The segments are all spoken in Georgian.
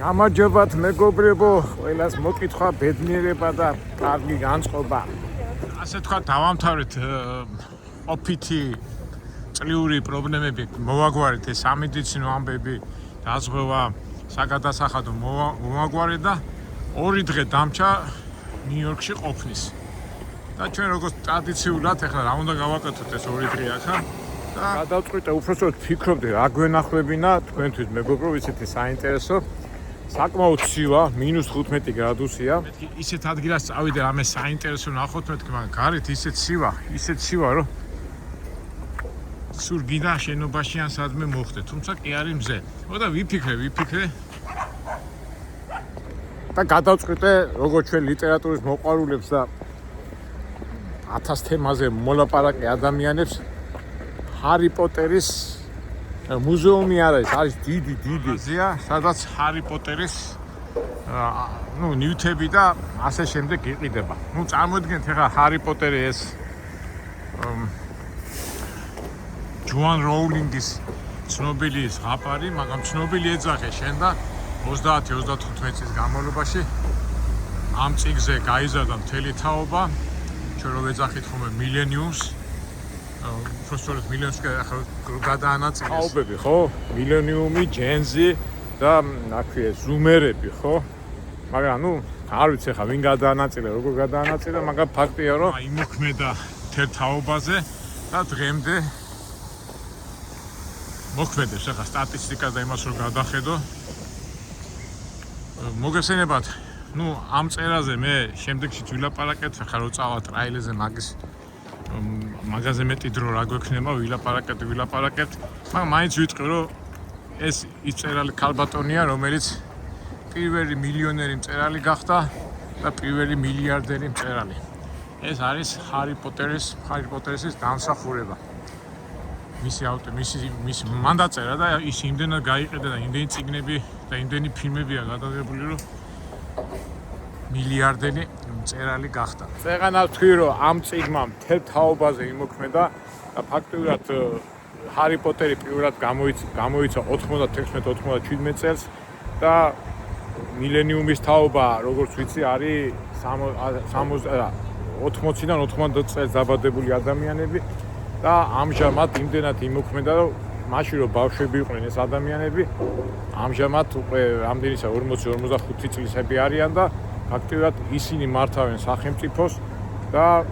გამარჯობათ მეგობრებო, ყველას მოკითხვა, ბედნიერება და კარგი განწყობა. ასე თქვა დავამთავრეთ ოფითი წლიური პრობლემები მოვაგვარეთ ეს სამედიცინო ამბები დაზღვევა საგადასახადო მოვაგვარეთ და 2 დღე დამჭა ნიუ-იორკში ყოფნის. და ჩვენ როგორც ტრადიციულად ახლა რა უნდა გავაკეთოთ ეს 2 დღე ახლა და გადავწყვიტე უბრალოდ ფიქრობდი რა გვენახლებინა თქვენთვის მეგობრო, ვიცით საინტერესო. საკმაოდ ცივა, -15 გრადუსია. მეთქი ისეთ ადგილას წავიდე რამე საინტერესო ნახოთ მეთქი, მაგრამ გარეთ ისეთ ცივა, რომ სულ გინდა შენობაში ან სადმე მოხდე, თუმცა კი არის მზე. და ვიფიქრე და გადავწყვიტე როგორც ჩვენ ლიტერატურის მოყვარულებს და 1000 თემაზე მოლაპარაკე ადამიანებს ჰარი პოტერის მუზეუმი არის დიდი აზია, სადაც ჰარი პოტერის ნივთები და ასე შემდეგ იყიდება. წარმოიდგინეთ ახლა ჰარი პოტერი ეს ჯოან როულინგის ცნობილი ზღაპარი, მაგრამ ცნობილი ეძახე შენ და 30-35 წლის განმავლობაში ამ წიგნზე გაიზარდა მთელი თაობა. ჩვენ რო ვეძახით ხოლმე მილენიუმს, უბრალოდ მილენიუმს გადაანაწილეს. თაობები, ხო? მილენიუმი, ჯენზი და აქვე ზუმერები, ხო? მაგრამ არ ვიცი ხა ვინ გადაანაწილე, როგორ გადაანაწილე, მაგრამ ფაქტია რომ იმოქმედა მთელ თაობაზე და დღემდე მოქმედებს ახლა სტატისტიკა და იმას რომ გადახედო. მოგესალმებათ. ამ წერაზე მე შემდეგში ვილაპარაკეთ, ახლა რო წავალ ტრაილერზე მაგაზე მეტი დრო რა გვექნება, ვილაპარაკეთ, მაგრამ მაინც ვიტყვი რომ ეს ის წერალი ქალბატონია, რომელიც პირველი მილიონერი მწერალი გახდა და პირველი მილიარდერი მწერალი. ეს არის ჰარი პოტერის დამსახურება. მისი მან დაწერა და ის იმდენად გაიყიდა და იმდენი წიგნები და იმდენი ფილმებია გადაღებული, რომ მილიარდერი მწერალი გახდა. წეღანად თქვი რომ ამ წიგნმა მთელ თაობაზე იმოქმედა და ფაქტობრივად ჰარი პოტერი პირველად გამოიცა 96-97 წელს და მილენიუმის თაობა, როგორც ვიცი, არის 80-დან 90 წელს დაბადებული ადამიანები და ამჟამად იმდენად იმოქმედა, რომ მაშინ რომ ბავშვები იყვნენ ეს ადამიანები, ამჟამად უკვე რამდენისა 40-45 წლისები არიან და ფაქტობრივად ისინი მართავენ სახელმწიფოს და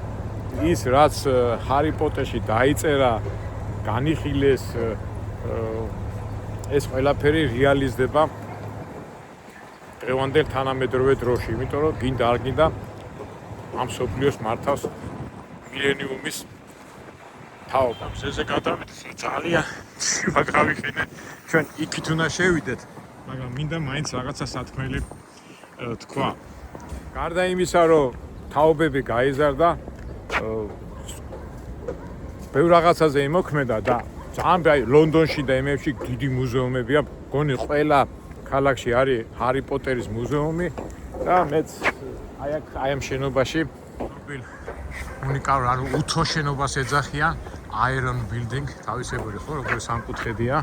ის რაც ჰარი პოტერში დაიწერა, განიხილეს, ეს ყველაფერი რეალიზდება დღევანდელ თანამედროვე დროში, იმიტომ რომ გინდა არ გინდა ამ სოფლიოს მართავს მილენიუმის თაობა. ესე გადავიდეთ ძალიან მაგავიხინე ჩვენ იქით უნდა შევიდეთ, მაგრამ მინდა მაინც რაღაცა სათქმელი თქვა. გარდა იმისა, რომ თაობები გაიზარდა, ბევრ რაღაცაზე იმოქმედა და ძალიან ლონდონში და იმებში დიდი მუზეუმებია, გონი ყველა ქალაქში არის ჰარი პოტერის მუზეუმი და მეც აი ამ შენობაში უნიკალურ უთო შენობას ეძახიან Iron Building, თავისებური ხო, როგორც სამკუთხედია.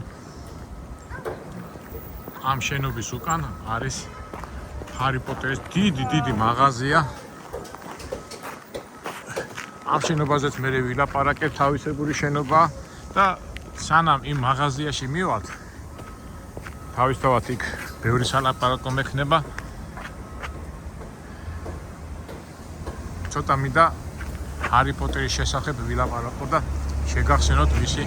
ამ შენობის უკან არის ჰარი პოტერის დიდი მაღაზია. ამ შენობაზეც მე ვილაპარაკებ, თავისებური შენობა და სანამ იმ მაღაზიაში მივალთ, თავისთავად იქ ბევრი სალაპარაკო მექნება. ცოტა მინდა ჰარი პოტერის შესახებ ვილაპარაკო და შეგახსენოთ მისი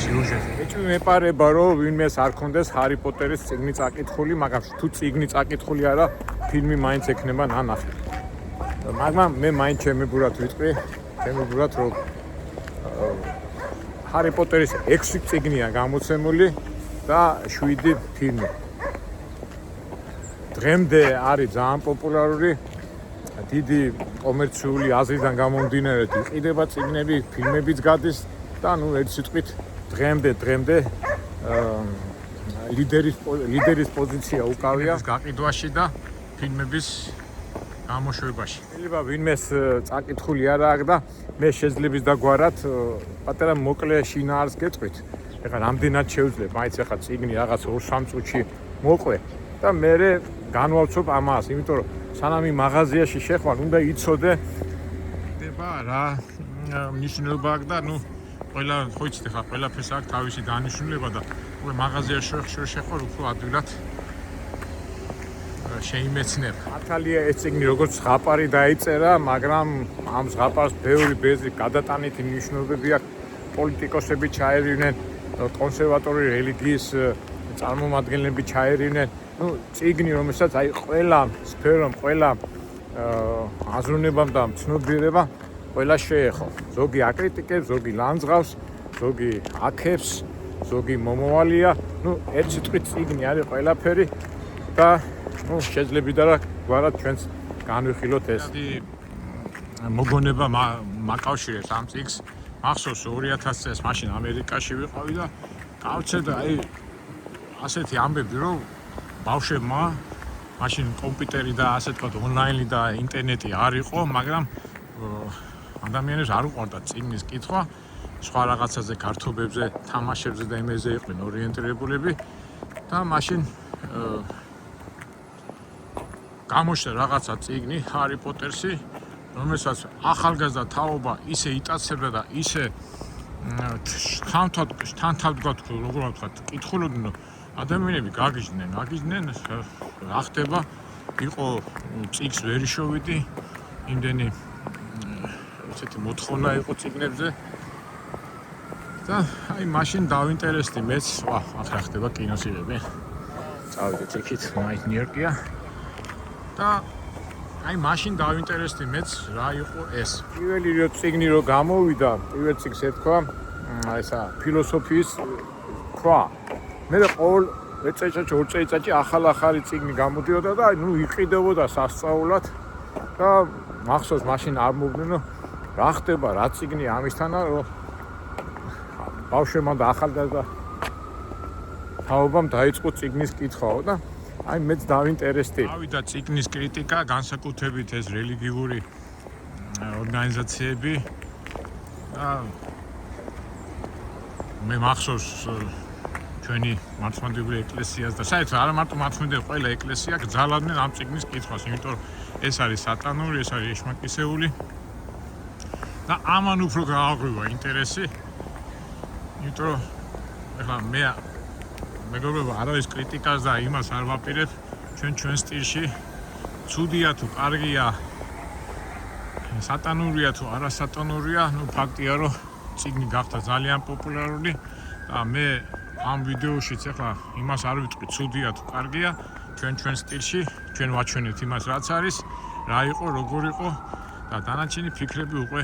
სიუჟეტი. ეჭვი მეპარება რომ ვინმეს არ ქონდეს ჰარი პოტერის წიგნი წაკითხული, მაგრამ თუ წიგნი წაკითხული არა, ფილმი მაინც ექნება ნანახი. მაგრამ მე მაინც ჩემებურად ვიტყვი, რომ ჰარი პოტერის 6 წიგნია გამოცემული და 7 ფილმი. დღემდე არის ძალიან პოპულარული, დიდი კომერციული აზრიდან გამომდინარე იყიდება წიგნები, ფილმებიც გადის და ერთ სიტყვით დღემდე ლიდერის პოზიცია უკავია გაყიდვაში და ფილმების გამოშვებაში. შეიძლება ვინმეს წაკითხული არ აქვს და მე შეძლებს დაგვარად პატარა მოკლე შინაარს გეტყვით. ეხლა რამდენად შევძლებ, მაინც ეხლა წიგნი რაღაც 2-3 წუთში მოყვე და მე განვავცობ ამას, იმიტომ რომ სანამ იმ მაღაზიაში შეხვან, უნდა იცოდე ხდება რა მნიშვნელობა აქვს და ყველა ხო იცით ხა ყველაფერს აქვს თავისი დანიშნულება და უკვე მაღაზიაში შეხვარ უფრო ადვილად შეიმეცნებ. მართალია ეს წიგნი როგორც ზღაპარი დაიწერა, მაგრამ ამ ზღაპარს ბევრი ბეზი გადატანითი მნიშვნელობები აქვს. პოლიტიკოსები ჩაერივნენ, კონსერვატორი რელიგიის წარმომადგენლები ჩაერივნენ. წიგნი, რომელსაც აი ყველა სფერომ, ყველა აზროვნებამ და ცნობიერებამ ყველა შეეხო. ზოგი აკრიტიკებს, ზოგი ლანძღავს, ზოგი აქებს, ზოგი მომოვალია. ერთ სიტყვით წიგნი არის ყველაფერი და შეძლებიდა რა გვარად ჩვენს განვიხილოთ ეს. მოგონება მაკავშირებს ამ წიგს. მახსოვს 2000 წელს მაშინ ამერიკაში ვიყავი და გავცე და აი ასეთი ამბები რომ ბავშვებმა მაშინ კომპიუტერი და ასე თქვა ონლაინი და ინტერნეტი არ იყო, მაგრამ ადამიანებს არ უყვარდათ წიგნის კითხვა, სხვა რაღაცაზე, გართობებზე, თამაშებზე და იმაზე იყვნენ ორიენტირებულები და მაშინ გამოჩნდა რაღაცა წიგნი ჰარი პოტერსი, რომელსაც ახალგაზრდა თაობა ისე იტაცებდა და ისე თანთავდგათ, როგორ ვთქვათ, კითხულობდნენ, ადამიანები გაგიჟდნენ, რა ხდება, იყო წიგს ვერ შოვიდი, იმდენი ესეთი მოთხოვნა იყო წიგნებზე და აი მაშინ დავინტერესდი მეც, ახ რა ხდება კინოს იღები. წავიდეთ იქით, მაინც ნიუ-იორკია. და აი მაშინ დავინტერესდი მეც რა იყო ეს. პირველი წიგნი რო გამოვიდა, პირველ წიგს ეთქვა ესა ფილოსოფიის ქვა. მე ყოველ წელიწადში, ორ წელიწადში ახალი წიგნი გამოდიოდა და იყიდებოდა სასწაულად და მახსოვს მაშინ არ მოვდნო რა ხდება, რა წიგნი ამისთანა, რომ ბავშვებმა და ახალგაზრდა თაობამ დაიწყო წიგნის კითხვაო და აი მეც დავინტერესდი. ავიდა წიგნის კრიტიკა, განსაკუთრებით ეს რელიგიური ორგანიზაციები და მე მახსოვს ჩვენი მართლმადიდებელი ეკლესიას და საერთოდ არა მარტო მართლმადიდებელი, ყველა ეკლესია გძალავდნენ ამ წიგნის კითხვას, იმიტომ რომ ეს არის სატანური, ეს არის ეშმაკისეული და ამან უფრო გააღვივა ინტერესი, იმიტომ რომ ეხლა მეგობრებო, არავის კრიტიკას და იმას არ ვაპირებ ჩვენ სტილში. ცუდია თუ კარგია, სატანურია თუ არასატანურია, ფაქტია რომ წიგნი გახდა ძალიან პოპულარული და მე ამ ვიდეოშიც ახლა იმას არ ვიტყვი ცუდია თუ კარგია, ჩვენ სტილში, ჩვენ ვაჩვენებთ იმას რაც არის, რა იყო, როგორ იყო და დანარჩენი ფიქრები უკვე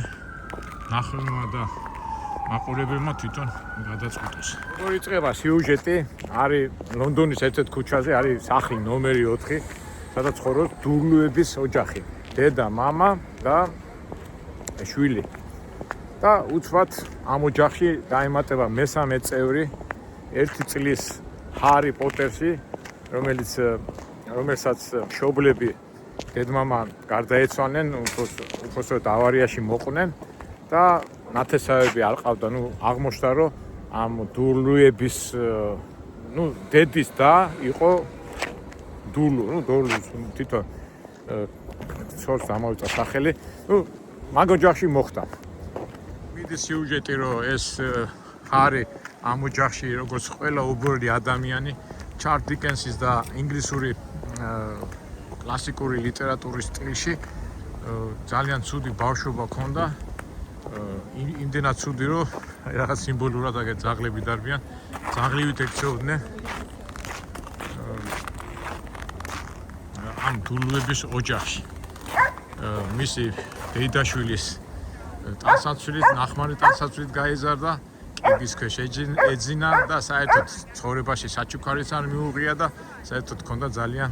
ნახევარმა და მაყურებელმა თვითონ გადაწყვიტოს. როგორ იწყება სიუჟეტი? არის ლონდონის ერთ-ერთ ქუჩაზე, არის სახლი ნომერი 4, სადაც ცხოვრობს დურლუების ოჯახი. დედა, მამა და შვილი. და უცბად ამ ოჯახში დაემატება მესამე წევრი, 1 წლის ჰარი პოტერსი, რომელსაც მშობლები დედმამან გარდაეცვალნენ, უბრალოდ ავარიაში მოყვნენ და ნათესავები არ ყავდა, აღმოჩნდა რომ ამ დურლუების დედის და იყო დურლუ თვითონ ცოლს ამოვიწა სახელი, მაგ ოჯახში მოხდა. მიდის სიუჟეტი რომ ეს ჰარი ამ ოჯახში როგორც ყველა უბორი ადამიანი ჩარლზ დიკენსის და ინგლისური კლასიკური ლიტერატურის სტილში ძალიან ცუდი ბავშვობა ჰქონდა. იმდენად ცუდი რომ რაღაც სიმბოლურად აგერ ძაღლები დარბიან, ძაღლივით ექცეოდნენ ამ დურლუების ოჯახში. მისი დეიდაშვილის ტანსაცვლით, ნახმარი ტანსაცვლით გაიზარდა, კიბის ქვეშ ეძინა და საერთოდ ცხოვრებაში საჩუქარიც არ მიუღია და საერთოდ ჰქონდა ძალიან,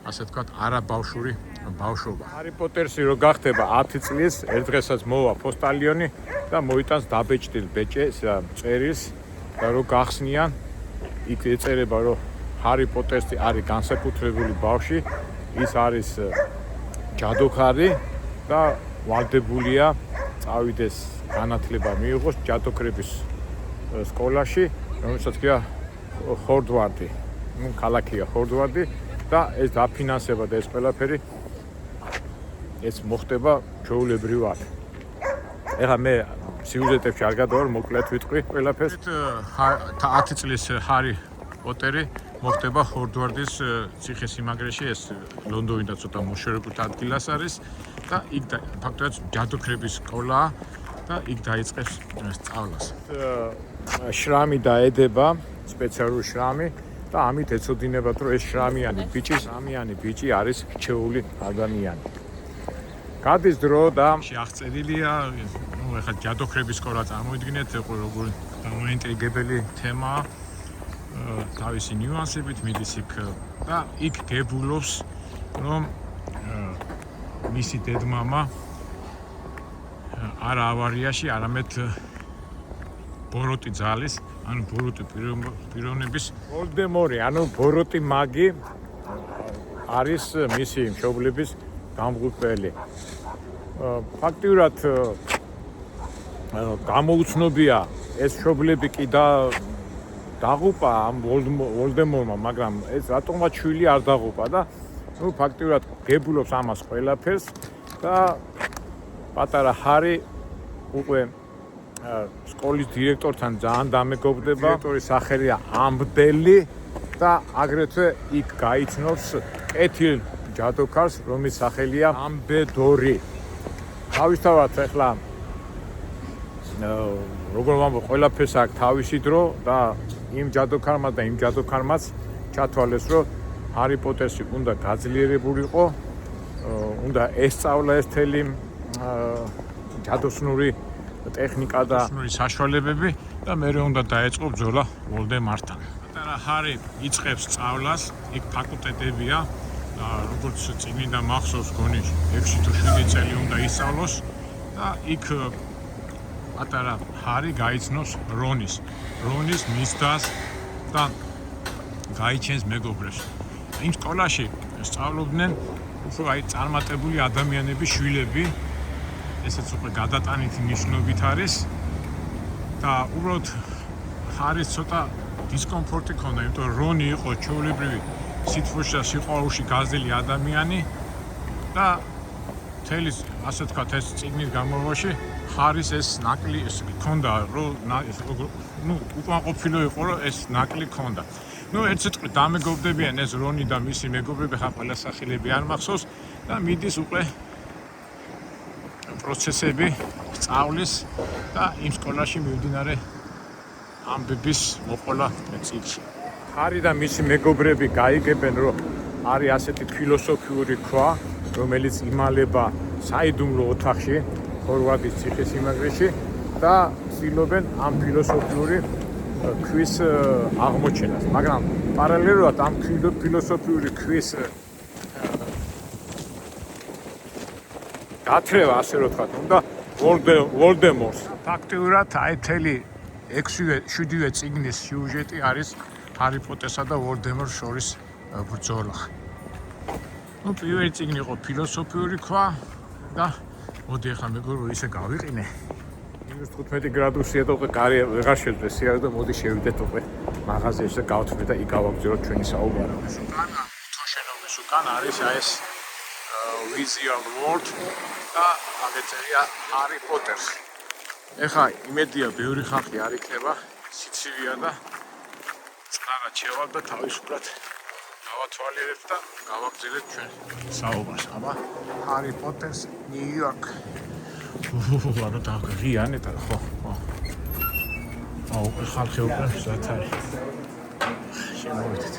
ასე ვთქვათ, არაბავშვური ბავშვობა. ჰარი პოტერსი რო გახდება 10 წლის, ერთ დღესაც მოვა პოსტალიონი და მოიტანს დაბეჭდილ ბეჭედს, წერილს და რო გახსნიან, იქ ეწერება რომ ჰარი პოტერსი არის განსაკუთრებული ბავშვი, ის არის ჯადოქარი და ვალდებულია წავიდეს განათლება მიიღოს ჯადოქრების სკოლაში, რომელსაც ქვია ხორდვარდი. ქალაქია ხორდვარდი და ეს დაფინანსება და ეს ყველაფერი ეს მოხდება ჩვეულებრივად. ეხლა მე სიუჟეტებში არ გადავარ, მოკლედ ვიტყვი ყველაფერს. 10 წლის ჰარი პოტერი მოხდება ჰორდვარდის ციხესიმაგრეში, ეს ლონდონიდან ცოტა მოშორებულ ადგილას არის და იქ ფაქტობრივად ჯადოქრების სკოლაა და იქ დაიწყებს სწავლას. შრამი დაედება, სპეციალური შრამი და ამით ეცოდინებათ, რომ ეს შრამიანი ბიჭი არის რჩეული ადამიანი. გადის დრო და აღწერილია, ეხლა ჯადოქრების სკოლა წარმოიდგინეთ, როგორი დამაინტრიგებელი თემაა. თავისი ნიუანსებით მიდის იქ და იქ გებულობს, რომ მისი დედმამა არა ავარიაში, არამედ ბოროტი ძალის, ანუ ბოროტი პიროვნების ვოლდემორი, ანუ ბოროტი მაგი არის მისი მშობლების გამღუპველი. ფაქტიურად გამოუცნობია ეს მშობლები კი დაღუპა ამ ვოლდემორმა, მაგრამ ეს რატომღაც შვილი არ დაღუპა და ფაქტიურად გებულობს ამას ყველაფერს და პატარა ჰარი უკვე სკოლის დირექტორთან ძალიან დამეგობრდება. დირექტორის სახელია ამბდელი და აგრეთვე იქ გაიცნობს კეთილ ჯადოქარს, რომლის სახელია ამბედორი. თავისთავად ეხლა როგორ ვამბობ, ყველაფერს აქვს თავისი დრო და იმ ჯადოქარმა და იმ ჯადოქარმაც ჩათვალეს, რომ ჰარი პოტერსი უნდა გაძლიერებულიყო, უნდა ესწავლა ეს თელი ჯადოსნური ტექნიკა და საშუალებები და მეორე უნდა დაეწყო ბრძოლა ვოლდემორთან. პატარა ჰარი იწყებს სწავლას, იქ ფაკულტეტებია და როგორც წინიდან მახსოვს, გონი 6 თუ 7 წელი უნდა ისწავლოს და იქ პატარა ჰარი გაიცნობს რონის მისდას და გაიჩენს მეგობრებს. იმ სკოლაში სწავლობდნენ უფრო წარმატებული ადამიანების შვილები, ესეც უკვე გადატანითი ნიშნობით არის და უბრალოდ ჰარის ცოტა დისკომფორტი ჰქონდა, იმიტომ რომ რონი იყო ჩვეულებრივი სითბოში და სიყვარულში გაზრდილი ადამიანი და თელის, ასე ვთქვათ, ეს წიგნის განმავლობაში ჰარის ეს ნაკლი ჰქონდა, რომ უკმაყოფილო იყო, რომ ეს ნაკლი ჰქონდა. ერთ სიტყვით დამეგობრდებიან ეს რონი და მისი მეგობრები, ხა ყველა სახელები არ მახსოვს და მიდის უკვე პროცესები სწავლის და იმ სკოლაში მიმდინარე ამბების მოყოლა წიგნში. ჰარი და მისი მეგობრები გაიგებენ, რომ არის ასეთი ფილოსოფიური ქვა, რომელიც იმალება საიდუმლო ოთახში, ჰორვარდის ციხესიმაგრეში და ცდილობენ ამ ფილოსოფიური ქვის აღმოჩენას. მაგრამ პარალელურად ამ ფილოსოფიური ქვის გათრევა, ასე რომ ვთქვათ, უნდა ვოლდემორს. ფაქტიურად აი თელი 6-7 წიგნის სიუჟეტი არის ჰარი პოტერსა და ვოლდემორს შორის ბრძოლა. პირველი წიგნი იყო ფილოსოფიური ქვა და მოდი ახლა მეგობრებო ისე გავიყინე. -15 გრადუსია და უკვე გარე ვეღარ შეძლეს სიარული და მოდი შევიდეთ უკვე მაღაზიაში და გავთვლით და იქ გავაგზავნოთ ჩვენი საუბარი. შენობის უკან არის ეს Wizard World და აგეწერია ჰარი პოტერს. ეხლა იმედია ბევრი ხალხი არ იქნება, სიცივია და წნარად შევალ და თავისუფლად გავათვალიერებთ და გავაგზავნეთ ჩვენ საუბარს. აბა ჰარი პოტერს ნიუ-იორკ. არა დაგღიანეთ ხო. აუ ხალხი უკვე ზათ არის. შემოვიდეთ.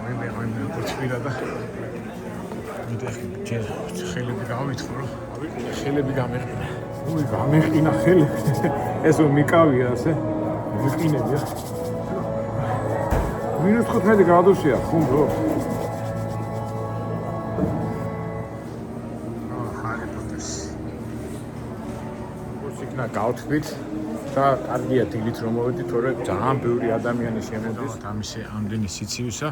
მე გოჩვიდა და ჯერ ხელები გავითხოვ რომ ავიყიდე ხელები გამეყინა. უი გამეყინა ხელები. ესო მიკავია ასე. ვიყინებია. -15 გრადუსია, ხუმბო. გავთქვით და კარგია დილით რომ მოვედით, თორე ძალიან ბევრი ადამიანი შემოდის. ამისი ამდენი სიცივისა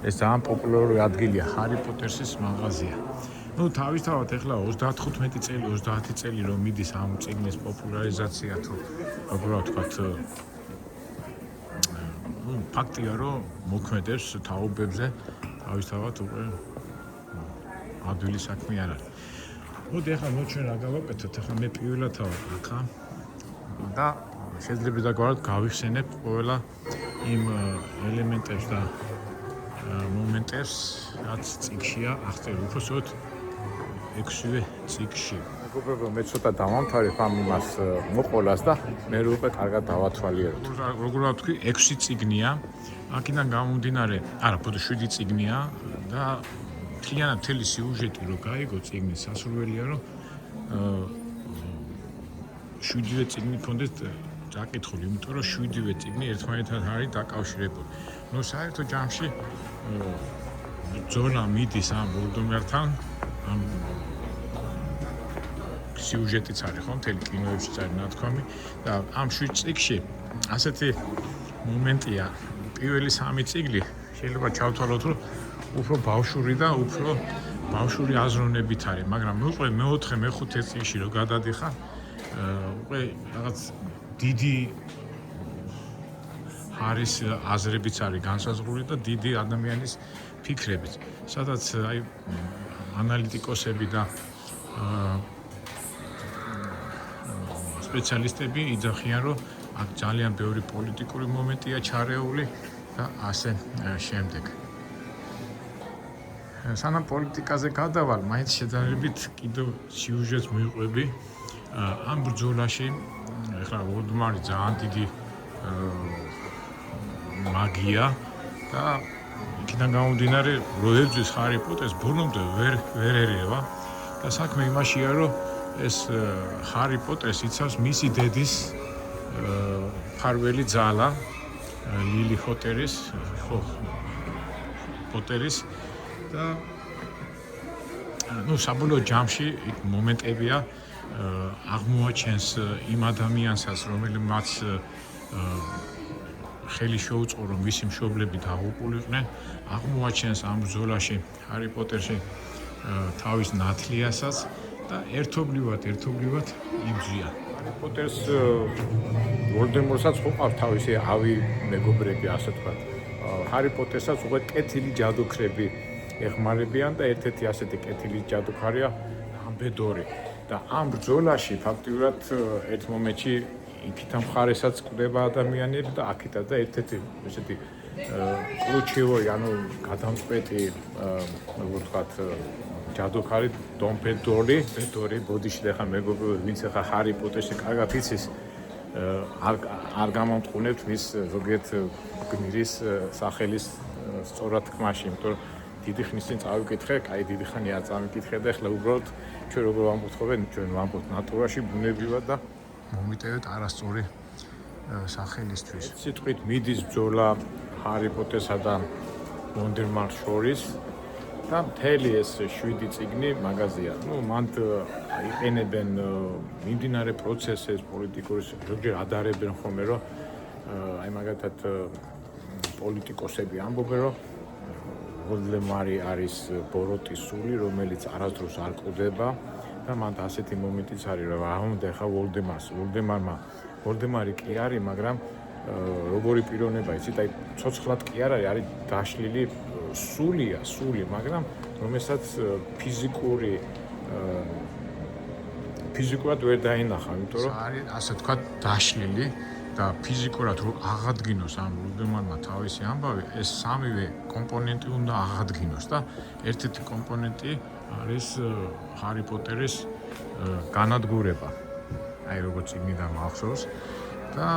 ეს ძალიან პოპულარული ადგილია ჰარი პოტერსის მაღაზია. თავისთავად ეხლა 35 წელი, 30 წელი რომ მიდის ამ წიგნის პოპულარიზაცია თუ როგორ ვთქვათ, ფაქტია რომ მოქმედებს თაობებზე თავისთავად უკვე ადვილი საქმე არ არის. მოდი ახლა მოჩვენ რა გავაკეთოთ, ახლა მე პირველად ვარ აქა და შეიძლება დაგვარად გავიხსენებ ყველა იმ ელემენტებს და მომენტებს, რაც წიგნშია აღწერილი, უბრალოდ 6-ვე წიგნში. მეგობრებო, მე ცოტა დავამთავრებ ამ იმას მოყოლას და მე უკვე კარგად დავათვალიერებ. როგორ ვთქვი, 6 წიგნია. აქედან გამომდინარე, არა, ბოდო 7 წიგნია და მთლიანად მთელი სიუჟეტი რო გაიგო წიგნის სასურველია, რომ 7-ვე წიგნი ქონდეს დაკითხული, იმიტომ რომ 7-ვე წიგნი ერთმანეთთან არის დაკავშირებული. ნუ საერთო ჯამში ბრძოლა მიდის ამ ვოლდემორთან, ამ სიუჟეტიც არის ხო, მთელი კინოებშიც არის ნათქვამი და ამ 7 წიგნში ასეთი მომენტია, პირველი 3 წიგნი შეიძლება ჩავთვალოთ, რომ უფრო ბავშვური და უფრო ბავშვური აზროვნებით არის, მაგრამ უკვე მე-4, მე-5 წიგნში რო გადადიხარ, უკვე რაღაც დიდი არის აზრებიც არის განსაზღვრული და დიდი ადამიანის ფიქრებიც, სადაც აი ანალიტიკოსები და სპეციალისტები იძახიან, რომ აქ ძალიან ბევრი პოლიტიკური მომენტია ჩარეული და ასე შემდეგ. სანამ პოლიტიკაზე გადავალ, მაინც შედარებით კიდევ სიუჟეტს მივყვები. ამ ბრძოლაში ეხლა ვოლდემორი ძალიან დიდი მაგია და იქიდან გამომდინარე, რომ ებრძვის ჰარი პოტერს ბოლომდე ვერ ერევა და საქმე იმაშია, რომ ეს ჰარი პოტერს იცავს მისი დედის ფარველი ძალა, ლილი პოტერის და ნუ საბოლოო ჯამში იქ მომენტებია აღმოაჩენს იმ ადამიანსაც, რომელმაც ხელი შეუწყო, რომ მისი მშობლები დაღუპულიყვნენ, აღმოაჩენს ამ ბრძოლაში ჰარი პოტერში თავის ნათლიასაც და ერთობლივად იბრძვიან. ჰარი პოტერს ვოლდემორსაც უყავს თავისი ავი მეგობრები, ასე თქვა. ჰარი პოტერსაც უკვე კეთილი ჯადოქრები ეხმარებიან და ერთ-ერთი ასეთი კეთილი ჯადოქარია დამბედორი. და ამ ბრძოლაში ფაქტიურად ერთ მომენტში იქით მხარესაც კვდება ადამიანები და აქითაც და ერთ-ერთი ესეთი კრუჩევოი, ანუ გადამწყვეტი, როგორ ვთქვათ, ჯადოქარი დომბედორი, ბოდიში და ხა მეგობრებო, ვინც ხა ჰარი პოტერში კარგად იცის, არ გამომტყუნებთ მის ზოგიერთ გმირის სახელის სწორად თქმაში, იმიტომ რომ დიდი ხნის წინ წავიკითხე, კაი დიდი ხანია წავიკითხე და ახლა უბრალოდ ჩვენ როგორ ვამბობთ, ჩვენ ვამბობთ ნატურაში, ბუნებრივად და მომიტევეთ არასწორი სახელისთვის. სიტყვით მიდის ბრძოლა ჰარი პოტერსა და ვოლდემორს შორის და მთელი ეს 7 წიგნი მაგაზია. ნუ მანდ იყენებენ მიმდინარე პროცესებს პოლიტიკური, ზოგჯერ ადარებენ ხოლმე, რომ აი მაგათად პოლიტიკოსები ამბობენ, რომ ვოლდემორი არის ბოროტის სული, რომელიც არასდროს არ კვდება და მანდ ასეთი მომენტიც არის, რომ რა უნდა ხა ვოლდემორი კი არის, მაგრამ როგორი პიროვნება იცით, აი ცოცხლად კი არ არის დაშლილი სული, მაგრამ რომელსაც ფიზიკურად ვერ დაინახა, იმიტომ რომ არის ასე თქვა დაშლილი და ფიზიკურად რო აღადგინოს ამ ვოლდემორმა თავისი ამბავი, ეს სამივე კომპონენტი უნდა აღადგინოს და ერთ-ერთი კომპონენტი არის ჰარი პოტერის განადგურება. აი როგორც წიგნიდან მახსოვს და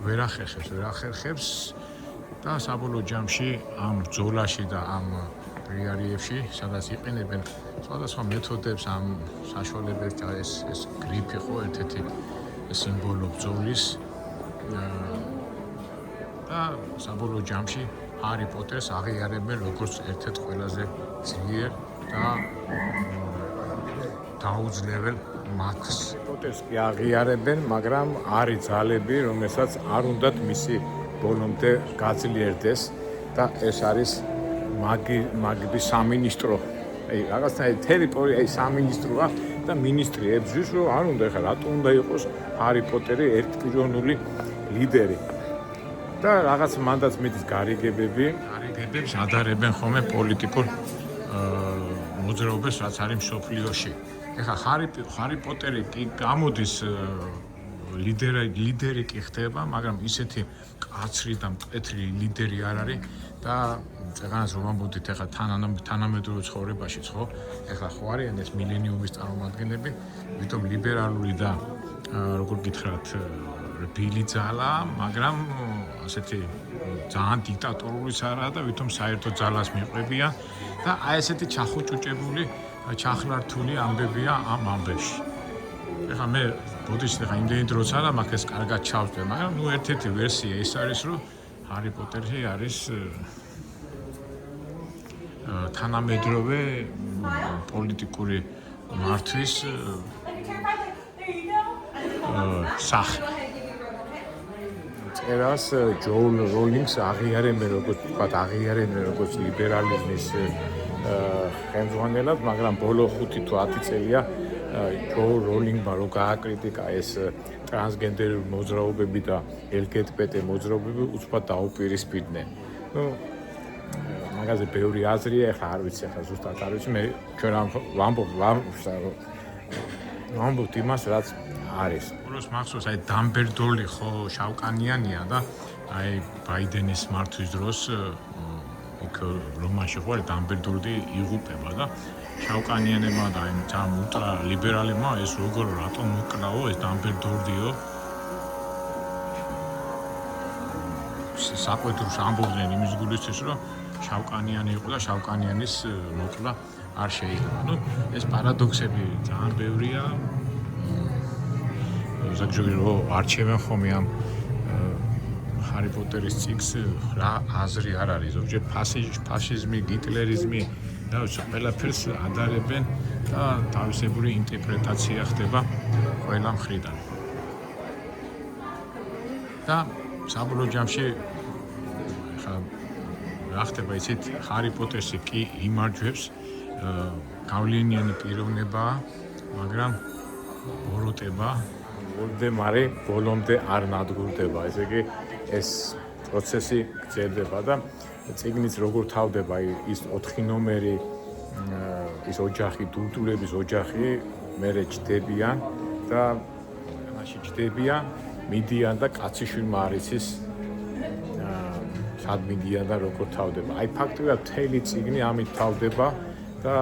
ვერ ახერხებს და საბოლოო ჯამში ამ ბრძოლაში და ამ პრიარიებში, სადაც იყენებენ სხვადასხვა მეთოდებს, ამ საშუალებებს, ეს გრიფი ხო ერთ-ერთი სიმბოლო ბრძოლის და საბოლოო ჯამში ჰარი პოტერს აღიარებენ როგორც ერთ-ერთ ყველაზე ძლიერ და დაუძლებელ მაგს. პოტერს კი აღიარებენ, მაგრამ არის ძალები, რომელსაც არ უნდათ მისი ბოლომდე გაძლიერდეს და ეს არის მაგების სამინისტრო. აი რაღაცნაირი ტერიტორია, აი სამინისტროა და მინისტრი ებრძვის, რომ არ უნდა ხა რატო უნდა იყოს ჰარი პოტერი ერთპიროვნული ლიდერი. და რაღაც მანდაც მიდის გარიგებები. გარიგებებს ადარებენ ხოლმე პოლიტიკურ მოძრაობას, რაც არის მსოფლიოში. ეხლა ჰარი პოტერი კი გამოდის ლიდერი კი ხდება, მაგრამ ისეთი კაცრი და მკვეთრი ლიდერი არ არის და წეგანაც რომ ამბობთ ეხლა თანამედროვე ცხოვრებაში ხო? ეხლა ხო არიან ეს მილენიუმის წარმომადგენლები, ვითომ ლიბერალური და როგორ გითხრათ ბილი ძალა, მაგრამ ასეთი ძალიან დიქტატორულიც არაა და ვითომ საერთო ძალას მიყვებიან და აი ესეთი ჩახოჭუჭებული, ჩახლართული ამბებია ამ ამბებში. ეხლა მე ბუდისტი ხა იმდენი დროც არა მაქვს ეს კარგად ჩავწვე, მაგრამ ნუ ერთ-ერთი ვერსია ის არის, რომ ჰარი პოტერი არის თანამედროვე პოლიტიკური მართვის სახე. წერას ჯოულ როლინგს აღიარებენ როგორც ლიბერალიზმის ხელმძღვანელად, მაგრამ ბოლო 5 თუ 10 წელია ჯოულ როლინგმა რო გააკრიტიკა ეს ტრანსგენდერული მოძრაობები და LGBT მოძრაობები უცბად დაუპირისპირდნენ. ნუ მაგაზე ბევრი აზრია, ეხლა არ ვიცი, ეხლა ზუსტად არ ვიცი, მე ჩვენ ვამბობთ იმას, რაც არის. ყველას მახსოვს აი დამბერდოლი ხო შავკანიანია და აი ბაიდენის მართვის დროს იქ რომანში ხო დამბერდოლი იღუპება და შავკანიანებმა და აი ძალიან ულტრა ლიბერალებმა ეს როგორ რატომ უკრავო ეს დამბერდოლიო საყვედურს ამბობდნენ იმის გულისთვის რომ შავკანიანი იყო და შავკანიანის მოკლა არ შეიძლება. ნუ ეს პარადოქსები ძალიან ბევრია. ზოგჯერ არჩევენ ხოლმე ამ ჰარი პოტერის წიგნს რა აზრი არ არის. ზოგჯერ ფაშიზმი, გიტლერიზმი და ყველაფერს ადარებენ და თავისებური ინტერპრეტაცია ხდება ყველა მხრიდან. და საბოლოო ჯამში ხა რა ხდება იცით, ჰარი პოტერსი კი იმარჯვებს, გავლენიანი პიროვნებაა, მაგრამ ბოროტება ვოლდემარი ბოლომდე არ ნადგურდება, ესე იგი ეს პროცესი გრძელდება და წიგნიც როგორ თავდება ის 4 ნომერი, ის ოჯახი, დულდულების ოჯახი, მერე ჯდებიან და მაშინ ჯდებიან, მიდიან და კაციშვილმა არ იცის სად მიდიან და როგორ თავდება. აი ფაქტობრივად მთელი წიგნი ამით თავდება და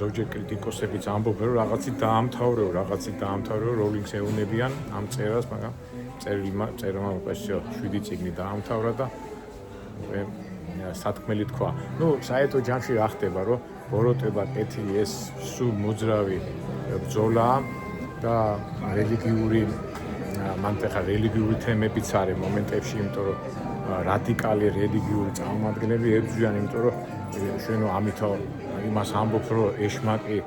ზოგჯერ კრიტიკოსებიც ამბობენ რომ რაღაცით დაამთავრეო, როლინგს ეუნებიან ამ წერას, მაგრამ წერილმა უყესო 7 წიგნი დაამთავრა და სათქმელი თქვა. ნუ საერთო ჯამში რა ხდება, რომ ბოროტება კეთილი ეს სულ მოძრავი ბრძოლაა და რელიგიური თემებიც არის მომენტებში, იმიტომ რომ რადიკალი რელიგიური წარმომადგენლები ებრძვიან, იმიტომ რომ შენო ამითო იმას ამბობ რომ ეშმაკი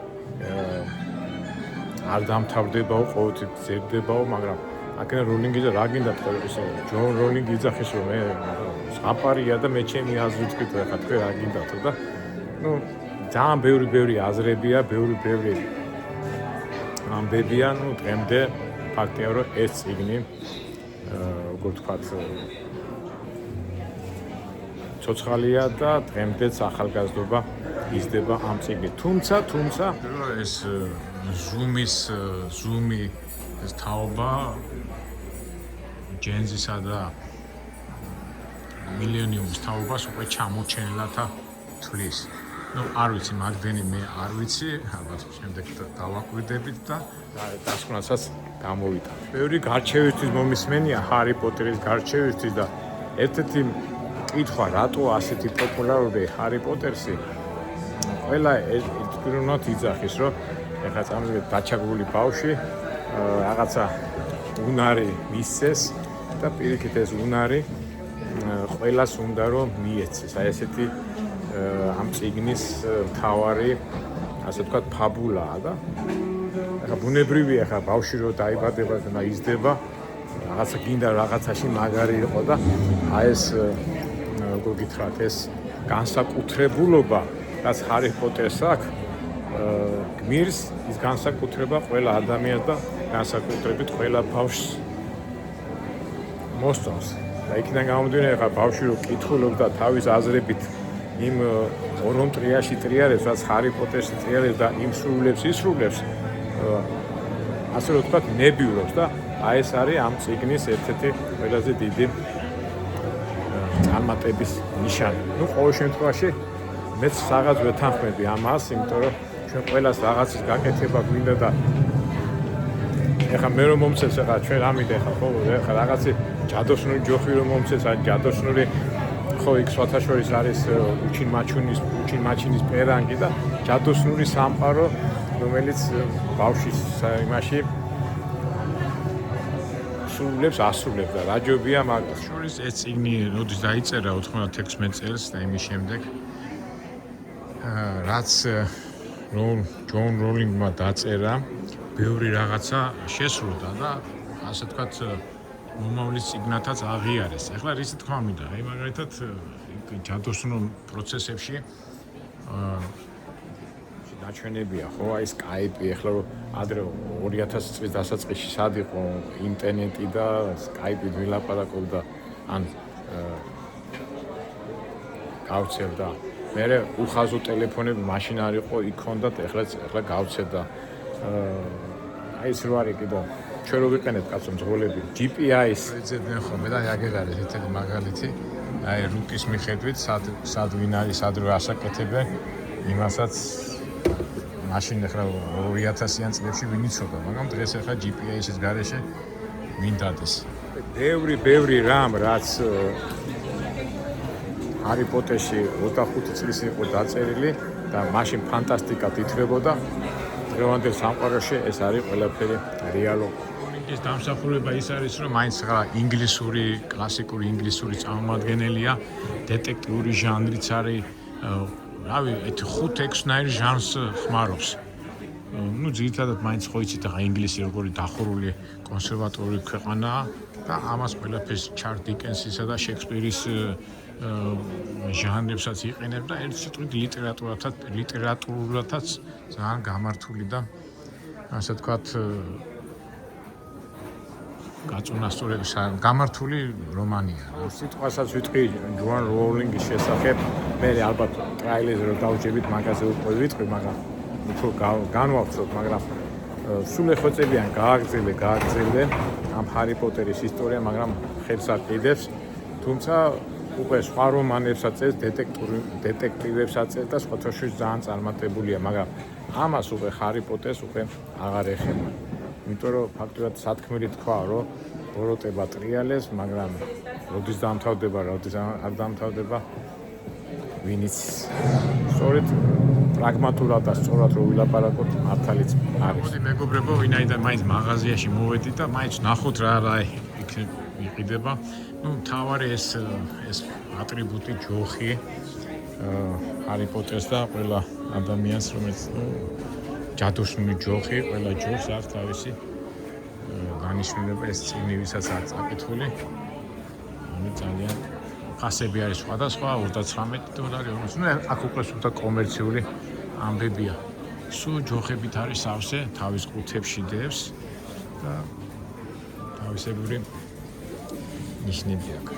არ დამთავრდებაო, ყოველთვის ძებდებაო, მაგრამ აქედან როლინგი და რა გინდა თქვა ისე ჯონ როლინგი იძახის რომ მე ზღაპარია და მე ჩემი აზრით ვიტყვი, ხა თქვენ რა გინდათო და ნუ ძალიან ბევრი აზრებია, ბევრი ამბებია, ნუ დღემდე ფაქტია რომ ეს წიგნი როგორ თქვათ ცოცხალია და დღემდეც ახალგაზრდობა იზრდება ამ წიგნით. თუმცა ეს ზუმი ეს თაობა ჯენზისა და მილენიუმის თაობას უკვე ჩამოჩენილათა თვლის. ნუ არ ვიცი, მაგდენი მე არ ვიცი, ალბათ შემდეგ დავაკვირდებით და დასკვნასაც გამოვიდა. ბევრი გარჩევისთვის მომისმენია ჰარი პოტერის გარჩევისთვის და ერთ-ერთი კითხვა, რატო ასეთი პოპულარული ჰარი პოტერსი? ყველა ერთგვარად იძახის, რომ ეხლა წამოვიდეთ დაჩაგრული ბავშვი, რაღაცა უნარი მისცეს და პირიქით ეს უნარი ყველას უნდა რომ მიეცეს. აი ესეთი ამ წიგნის მთავარი, ასე ვთქვათ, ფაბულაა და ეხლა ბუნებრივია, ეხლა ბავშვი რო დაიბადება და იზრდება, რაღაცა გინდა რაღაცაში მაგარი იყო და აი ეს როგორ გითხრათ, ეს განსაკუთრებულობა, რაც ჰარი პოტერს აქვს, გმირს ის განსაკუთრება ყველა ადამიანს და განსაკუთრებით ყველა ბავშვს მოსწონს. და იქიდან გამომდინარე, ხა ბავშვი რო კითხულობდა თავის აზრებით იმ ორონ ტრიაში ტრიალებს, რაც ჰარი პოტერში ტრიალებს და იმ სრულებს ისრულებს, ასე რომ ვთქვათ, ნებიურობს და აი ეს არის ამ წიგნის ერთ-ერთი ყველაზე დიდი წარმატების ნიშანი. ნუ ყოველ შემთხვევაში მეც რაღაც ვეთანხმები ამას, იმიტომ რომ ჩვენ ყველას რაღაცის გაკეთება გვინდა და ეხლა მე რომ მომწევს ეხლა ჩვენ ამით ეხლა ხო ეხლა რაღაცი ჯადოსნური ჯოხი რომ მომწევს აი ჯადოსნური ხო იქ სვათაშორის არის უჩინ მაჩინის პერანგი და ჯადოსნური სამყარო რომელიც ბავშვის იმაში სულებს ასრულებს და რაჯობია მაგას შორის ეს წიგნი როდის დაიწერა 96 წელს და იმის შემდეგ რაც ჯონ როლინგმა დაწერა ბევრი რაღაცა შესრულდა და ასე თქვათ მომავლის წიგნათაც აღიარეს. ახლა რისი თქვა მინდა, აი მაგალითად ჯადოსნურ პროცესებში დაჩვენებია ხო აი Skype ახლა რომ ადრე 2000 წლის დასაწყისში სად იყო ინტერნეტი და Skype-ით ვილაპარაკობდა ან გავცელდა მე უხაზო ტელეფონები მაშინ არ იყო იქ ჰქონდათ ახლა გავცედა აი ეს რო არის კიდე ჩვენ რო ვიყენებთ კაცო მძღოლები GPS ეძებდნენ ხოლმე და აგერ არის ერთ-ერთი მაგალითი აი რუტის მიხედვით სად ვინ არის სად რო ასაკეთებენ იმასაც მაშინ ახლა 2000-იან წლებში ვინ იცოდა მაგრამ დღეს ახლა GPS-ის გარეშე ვინ დადეს ბევრი რამ რაც ჰარი პოტერში 25 წლის იყო დაწერილი და მაშინ ფანტასტიკად ითვლებოდა დღევანდელ სამყაროში ეს არის ყველაფერი რეალო ის დამსახურება ის არის რომ მაინც ხა ინგლისური კლასიკური ინგლისური წარმომადგენელია დეტექტიური ჟანრიც არის რავი 5-6 ჟანრს ხმარობს ну ძირითადად მაინც ხო იცით ხა ინგლისი როგორი დახურული კონსერვატორული ქვეყანაა და ამას ყველაფერს ჩარლ დიკენსისა და შექსპირის ჟანრებსაც იყენებ და ერთ სიტყვით ლიტერატურულადაც ძალიან გამართული და ასე ვთქვათ გაწონასწორებული გამართული რომანია. სიტყვასაც ვიტყვი ჯოან როულინგის შესახებ, მე ალბათ ტრაილერზე რომ დავჯებით მაგაზე უკვე ვიტყვი, მაგრამ უფრო განვავცოთ, მაგრამ სულ ეხვეწებიან გააგრძელე ამ ჰარი პოტერის ისტორია, მაგრამ ხელს აკიდებს, თუმცა უკვე სხვა რომანებსაც წერს, დეტექტივებსაც წერს და სხვათა შორის ძალიან წარმატებულია, მაგრამ ამას უკვე ჰარი პოტერს უკვე აღარ ეხება. იმიტომ რომ ფაქტობრივად სათქმელი თქვა, რომ ბოროტება ტრიალებს, მაგრამ როდის დამთავრდება, როდის არ დამთავრდება, ვინიც სწორედ პრაგმატულად და სწორად რო ვილაპარაკოთ, მართალიც არის. მოდი მეგობრებო, ვინაიდან მაინც მაღაზიაში მოვედი და მაინც ნახოთ რა იქ იყიდება. ну თავარი ეს ატრიბუტი ჯოხი ჰარი პოტერს და ყველა ადამიანს რომელიც ჯადოსნური ჯოხი, ყველა ჯოხს აქვს თავისი დანიშნულება ეს წიგნი ვისაც აქვს აკითხული. ანუ ძალიან ფასები არის სხვადასხვა, $39. ну აქ უკვე სულთა კომერციული ამბებია. სულ ჯოხებით არის სავსე, თავის ყუთებში დევს და თავისებური ნიშნები აქვს.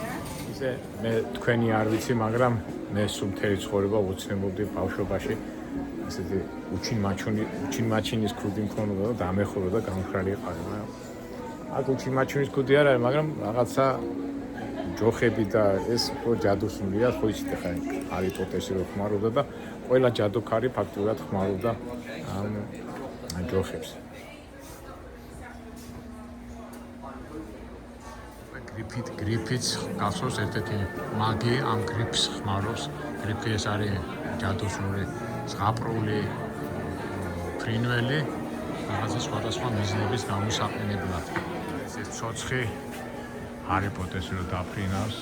ისე მე თქვენი არ ვიცი, მაგრამ მე სულ მთელი ცხოვრება ვუცნებობდი ბავშვობაში ესეთი უჩინ მაჩინის ქუდი მქონოდა და დამეხურა და გამხრალი იყავი. აქ უჩინ მაჩინის ქუდი არ არის, მაგრამ რაღაცა ჯოხები და ეს უფრო ჯადოსნურია, ხო იცით ხა ჰარი პოტერში რო ხმარობდა და ყველა ჯადოქარი ფაქტურად ხმარობდა ამ ჯოხებს. გრიფიც გახსოვს ერთ-ერთი მაგი ამ გრიფს ხმარობს. გრიფი ეს არის ჯადოსნური ზღაპრული ფრინველი რაღაცა სხვადასხვა მიზნების გამოსაყენებლად. ეს ცოცხი ჰარი პოტერს რო დაფრინავს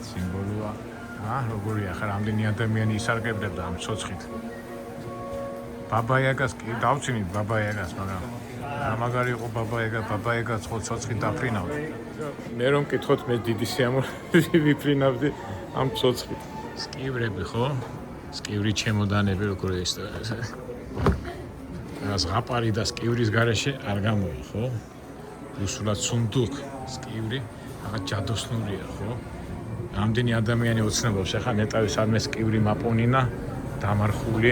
სიმბოლოა. როგორია ხა რამდენი ადამიანი ისარგებლებდა ამ ცოცხით. ბაბა-იაგას კი დავწინით ბაბა-იაგას, მაგრამ მაგარი იყო ბაბა-იაგაც ხო ცოცხით დაფრინავდა. მე რომ მკითხოთ, მე დიდი სიამოვნებით ვიფრინავდი ამ ცოცხით. სკივრები ხო? სკივრი ჩემოდანები როგორ ეს ზღაპარი და სკივრის გარეშე არ გამოვა, ხო? რუსულად სუნდუკ სკივრი, რაღაც ჯადოსნურია, ხო? რამდენი ადამიანი ოცნებობს, ახლა ნეტავის არმეს სკივრი მაპონინა, დამარხული,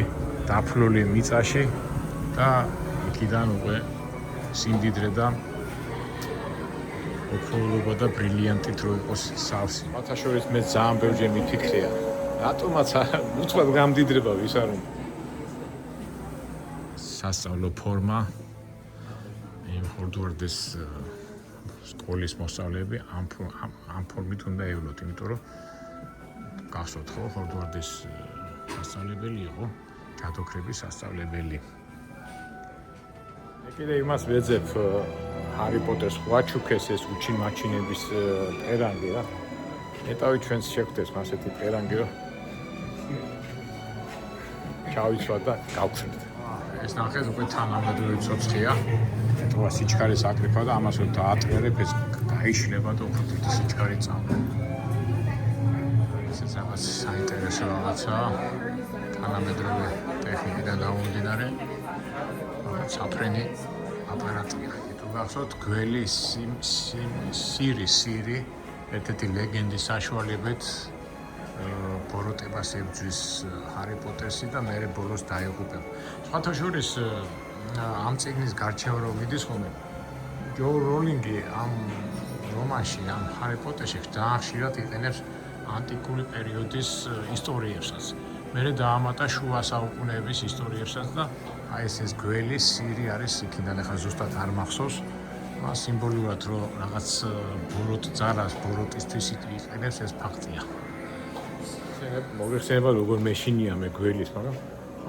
დაფლული მიწაში და იქიდან უკვე სიმდიდრე და ოქროულობა და ბრილიანტით რო იყოს სავსე. მათაშორის მე ძალიან ბევრჯერ მიფიქრია, რატომაც უცხოდ გამდიდრება ვის არ უნდა. სასწავლო ფორმა იმ ხორდუარდეს სკოლის მოსწავლეები ამ ფორმით უნდა ევლოთ, იმიტომ რომ გახსოვთ ხო, ხორდუარდეს სასწავლებელი იყო, ჯადოქრების სასწავლებელი. მე კიდე იმას ვეძებ ჰარი პოტერს ხვაჩუქეს ეს უჩინ-მაჩინების პერანგი რა. ნეტავი ჩვენს შეგვდეს ასეთი პერანგი რომ ჩავიცვა და გავხსნით. ეს ნახეთ უკვე თანამედროვე ცოცხია. თქო სიჩქარის აკრიფა და ამას რომ დაატრიალებ ეს გაიშლება და უფრო დიდი სიჩქარე წამოვა. ეს რაღაც საინტერესო რაღაცაა. თანამედროვე ტექნიკიდან გამომდინარე საფრენი აპარატია. თუ გახსოვთ გველი სირი ერთ-ერთი ლეგენდის საშუალებით ბოროტებას ებრძვის ჰარი პოტერსი და მერე ბოლოს დაიღუპება. სხვათა შორის ამ წიგნის გარჩევა რომ მიდის ხოლმე ჯო როლინგი ამ რომანში ამ ჰარი პოტერში ძალიან ხშირად იყენებს ანტიკური პერიოდის ისტორიებსაც. მერე დაამატა შუა საუკუნეების ისტორიებსაც და აი ეს გველი სირი არის იქიდან, ახლა ზუსტად არ მახსოვს. სიმბოლურად რომ რაღაც ბოროტ ძალას ბოროტისთვის იყენებს ეს ფაქტია. მოგეხსენება როგორ მეშინია მე გველის, მაგრამ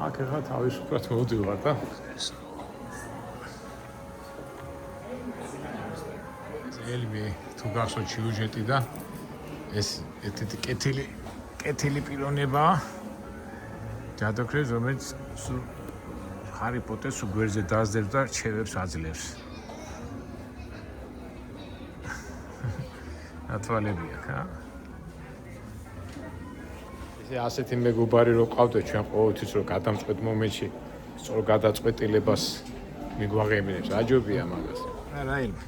აქ ახლა თავისუფლად მოვდივარ და ელმე თუ გახსოვთ სიუჟეტი და ეს ერთ-ერთი კეთილი პიროვნებაა ჯადოქრებს, რომელიც ჰარი პოტერს გვერდზე დაასდევს და რჩევებს აძლევს. ათვალები აქვს, ა? ესე ასეთი მეგობარი რო ყავდეთ ჩვენ ყოველთვის რომ გადამწყვეტ მომენტში სწორ გადაწყვეტილებას მიგვაღებინებს. აჯობია მაგას. არა ილმე.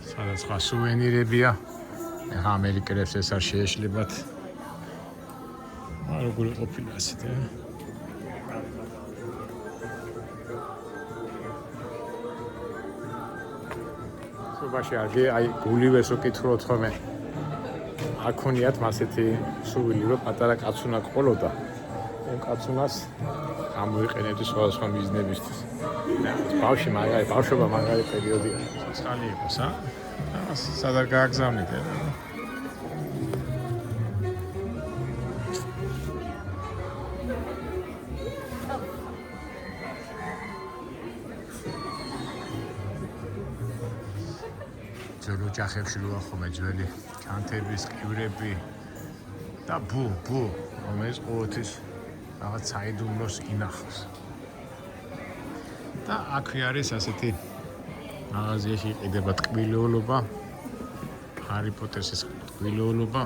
სხვადასხვა სუვენირებია. ახლა ამერიკელებს ეს არ შეეშლებათ. როგორი ყოფილა ასეთი? სუბაში აი გულივერს ვკითხულობთ ხოლმე. არ ქონიათ მასეთი სული რომ პატარა კაცუნა ყოლოდა. ამ კაცუნას გამოიყენებდი სხვადასხვა მიზნებისთვის. ბავშვობა მაგარი პერიოდია. სკალი იყოს, ა? სადარ გააგზავნით, რა? ოჯახებში როა ხომ ძველი ჩანთების, კივრები და ბუ, რომელიც ყოველთვის რაღაც საიდუმლოს ინახავს. და აქვე არის ასეთი მაღაზიაში იყიდება ტკბილეულობა, ჰარი პოტერის ტკბილეულობა,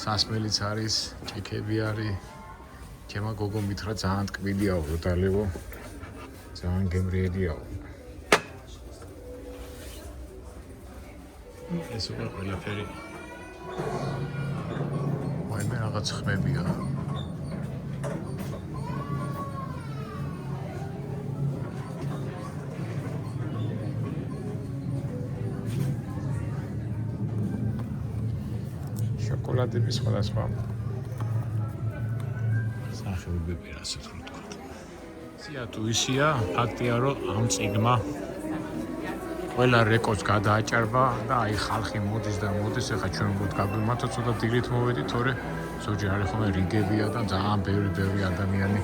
სასმელიც არის, ჭიქები არის. ჩემო გოგო მითხრა ძალიან ტკბილიაო, როდალევო. ძალიან გემრიელიაო. ეს უკვე ყველაფერი ვაიმე რაღაც ხმებია. შოკოლადები სხვადასხვა სახეობები ასე თუ ვთქვათ. იცია თუ ისია, ფაქტია რომ ამ წიგნმა ყველა რეკორდს გადააჭარბა და აი ხალხი მოდის და მოდის, ახლა ჩვენ უბრალოდ გაგვიმართა ცოტა დილით მოვედით, თორე ზოგჯერ არის ხოლმე რიგებია და ძალიან ბევრი ადამიანი.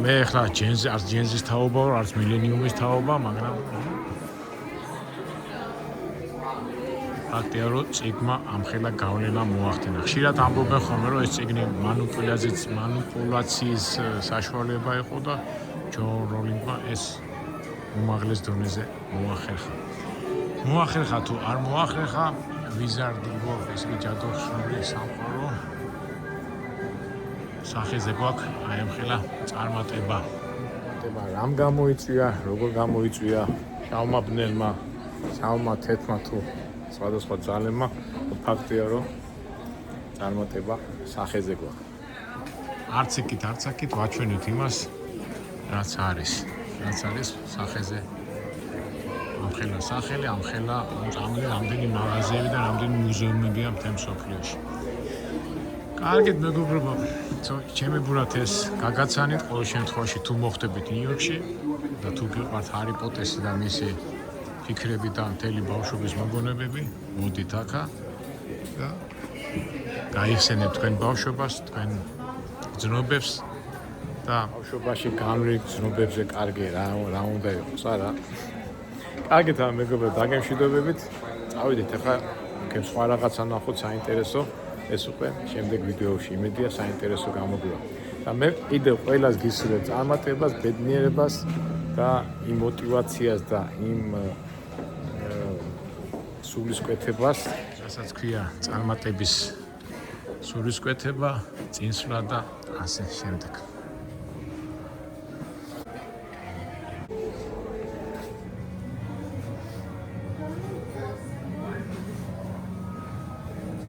მე ახლა არც ჯენზის თაობა ვარ, არც მილენიუმის თაობა, მაგრამ ფაქტია რომ წიგნმა ამხელა გავლენა მოახდინა. ხშირად ამბობენ ხოლმე რომ ეს წიგნი მანიპულაციის საშუალება იყო და ჯო როლინგმა ეს უმაღლეს დონეზე მოახერხა თუ არ მოახერხა ვიზარდი ვორკის ჯადოქრული სამყარო სახეზე გვაქვს აი ამხელა წარმატება ხდება, რამ გამოიწვია, როგორ გამოიწვია შავმა ბნელმა, შავმა თეთრმა თუ სხვადასხვა ძალებმა, ფაქტია რომ წარმატება სახეზე გვაქვს. არც აქით ვაჩვენებთ იმას, რაც არის სახეზე. ამხელა სახელი, ამხელა რამდენი მაღაზიები და რამდენი მუზეუმებია მთელ მსოფლიოში. კარგით მეგობრებო, ჩემი ბურად ეს გაგაცანით, ყოველ შემთხვევაში თუ მოხვდებით ნიუ-იორკში და თუ გიყვართ ჰარი პოტერი და მისი ფიქრები და მთელი ბავშვობის მოგონებები, მოდით აქა და გაიხსენებთ თქვენ ბავშვობას, თქვენ ძნობებს და ბავშვობაში განვლილ ძნობებზე კარგი რა უნდა იყოს, არა? კარგით მეგობრებო, დაგემშვიდობებით. წავიდეთ ახლა თქვენ სხვა რაღაცა ნახოთ საინტერესო. ეს უკვე შემდეგ ვიდეოში იმედია საინტერესო გამოგვივა. და მე კიდევ ყველას გისურვებ წარმატებას, ბედნიერებას და იმ мотиваციას და იმ სულისკვეთებას, რასაც ქვია წარმატების სულისკვეთება, წინსვლა და ასე შემდეგ.